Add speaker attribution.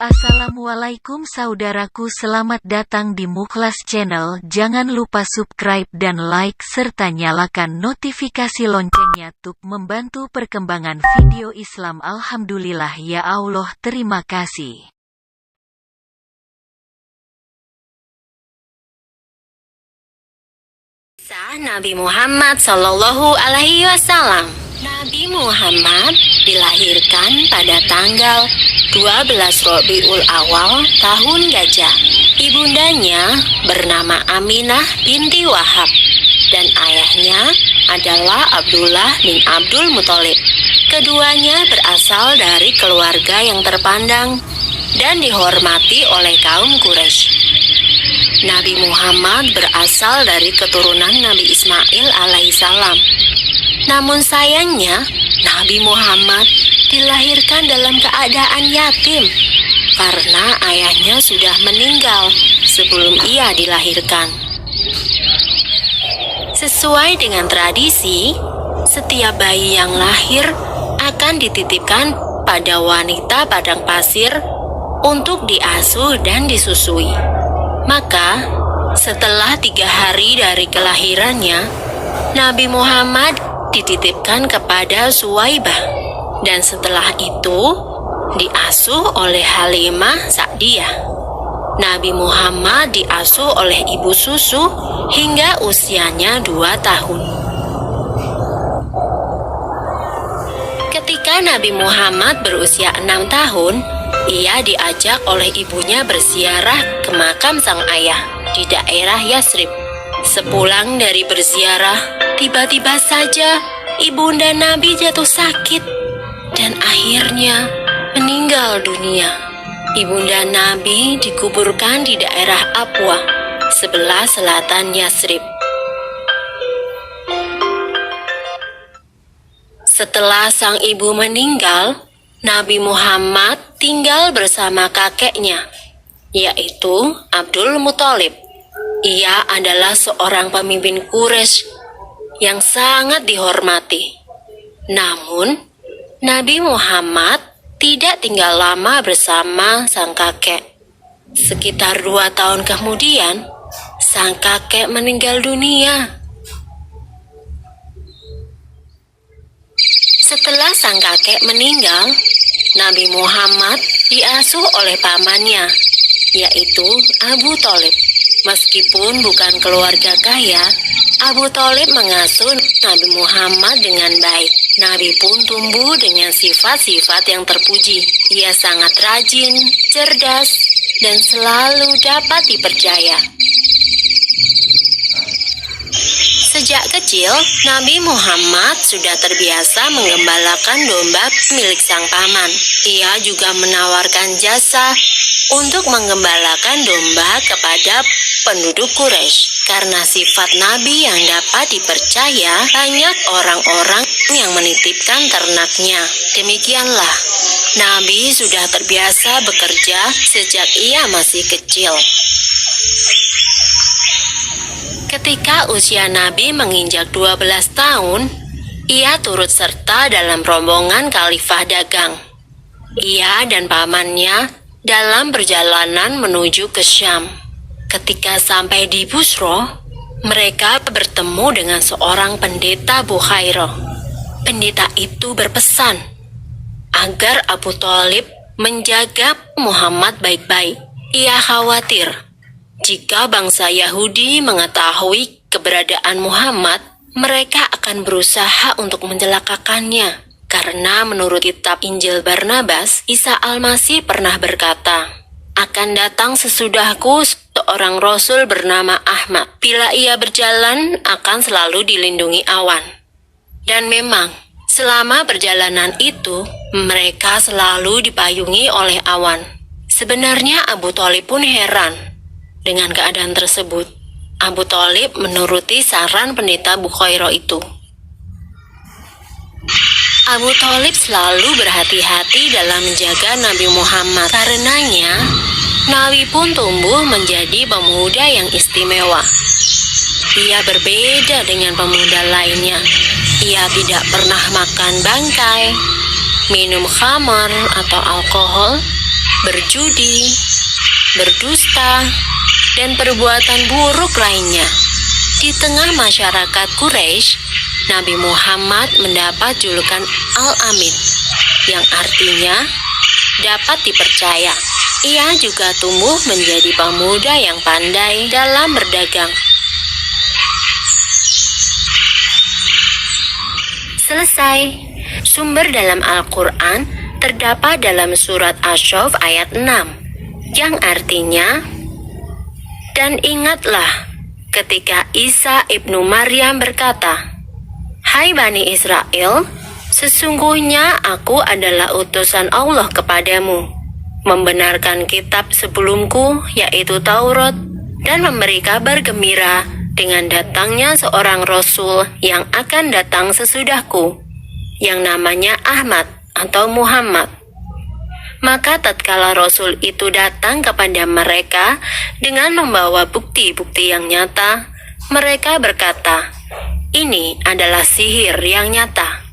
Speaker 1: Assalamualaikum saudaraku, selamat datang di Mukhlas Channel. Jangan lupa subscribe dan like serta nyalakan notifikasi loncengnya untuk membantu perkembangan video Islam. Alhamdulillah ya Allah, terima kasih.
Speaker 2: Kisah Nabi Muhammad Sallallahu Alaihi Wasallam. Nabi Muhammad dilahirkan pada tanggal 12 Rabiul Awal tahun Gajah. Ibundanya bernama Aminah binti Wahab dan ayahnya adalah Abdullah bin Abdul Muthalib. Keduanya berasal dari keluarga yang terpandang dan dihormati oleh kaum Quraisy. Nabi Muhammad berasal dari keturunan Nabi Ismail alaihissalam. Namun sayangnya, Nabi Muhammad dilahirkan dalam keadaan yatim karena ayahnya sudah meninggal sebelum ia dilahirkan. Sesuai dengan tradisi, setiap bayi yang lahir akan dititipkan pada wanita padang pasir untuk diasuh dan disusui. Maka, setelah 3 hari dari kelahirannya, Nabi Muhammad dititipkan kepada Suwaibah, dan setelah itu diasuh oleh Halimah Sa'diyah. Nabi Muhammad diasuh oleh ibu susu hingga usianya 2 tahun. Ketika Nabi Muhammad berusia 6 tahun, ia diajak oleh ibunya berziarah ke makam sang ayah di daerah Yasrib. Sepulang dari berziarah, tiba-tiba saja ibunda Nabi jatuh sakit dan akhirnya meninggal dunia. Ibunda Nabi dikuburkan di daerah Abwa, sebelah selatan Yasrib. Setelah sang ibu meninggal, Nabi Muhammad tinggal bersama kakeknya, yaitu Abdul Muthalib. Ia adalah seorang pemimpin Quraisy yang sangat dihormati. Namun, Nabi Muhammad tidak tinggal lama bersama sang kakek. Sekitar 2 tahun kemudian, sang kakek meninggal dunia. Setelah sang kakek meninggal, Nabi Muhammad diasuh oleh pamannya, yaitu Abu Thalib. Meskipun bukan keluarga kaya, Abu Thalib mengasuh Nabi Muhammad dengan baik. Nabi pun tumbuh dengan sifat-sifat yang terpuji. Ia sangat rajin, cerdas, dan selalu dapat dipercaya. Sejak kecil, Nabi Muhammad sudah terbiasa menggembalakan domba milik sang paman. Ia juga menawarkan jasa untuk menggembalakan domba kepada penduduk Quraisy. Karena sifat Nabi yang dapat dipercaya, banyak orang-orang yang menitipkan ternaknya. Demikianlah, Nabi sudah terbiasa bekerja sejak ia masih kecil. Ketika usia Nabi menginjak 12 tahun, ia turut serta dalam rombongan Khalifah dagang. Ia dan pamannya dalam perjalanan menuju ke Syam. Ketika sampai di Busra, mereka bertemu dengan seorang pendeta Bukhairah. Pendeta itu berpesan agar Abu Thalib menjaga Muhammad baik-baik. Ia khawatir jika bangsa Yahudi mengetahui keberadaan Muhammad, mereka akan berusaha untuk mencelakakannya. Karena menurut kitab Injil Barnabas, Isa Al-Masih pernah berkata, "Akan datang sesudahku seorang rasul bernama Ahmad. Bila ia berjalan, akan selalu dilindungi awan." Dan memang, selama perjalanan itu, mereka selalu dipayungi oleh awan. Sebenarnya Abu Thalib pun heran dengan keadaan tersebut. Abu Thalib menuruti saran pendeta Bukhairah itu. Abu Thalib selalu berhati-hati dalam menjaga Nabi Muhammad. Karenanya, Nabi pun tumbuh menjadi pemuda yang istimewa. Ia berbeda dengan pemuda lainnya. Ia tidak pernah makan bangkai, minum khamar atau alkohol, berjudi, berdusta, dan perbuatan buruk lainnya. Di tengah masyarakat Quraisy, Nabi Muhammad mendapat julukan Al-Amin, yang artinya dapat dipercaya. Ia juga tumbuh menjadi pemuda yang pandai dalam berdagang. Selesai. Sumber dalam Al-Quran terdapat dalam surat Asy-Syaff ayat 6, yang artinya, "Dan ingatlah ketika Isa ibnu Maryam berkata, 'Hai Bani Israel, sesungguhnya aku adalah utusan Allah kepadamu, membenarkan kitab sebelumku yaitu Taurat, dan memberi kabar gembira dengan datangnya seorang Rasul yang akan datang sesudahku, yang namanya Ahmad atau Muhammad.' Maka tatkala Rasul itu datang kepada mereka dengan membawa bukti-bukti yang nyata, mereka berkata, 'Ini adalah sihir yang nyata.'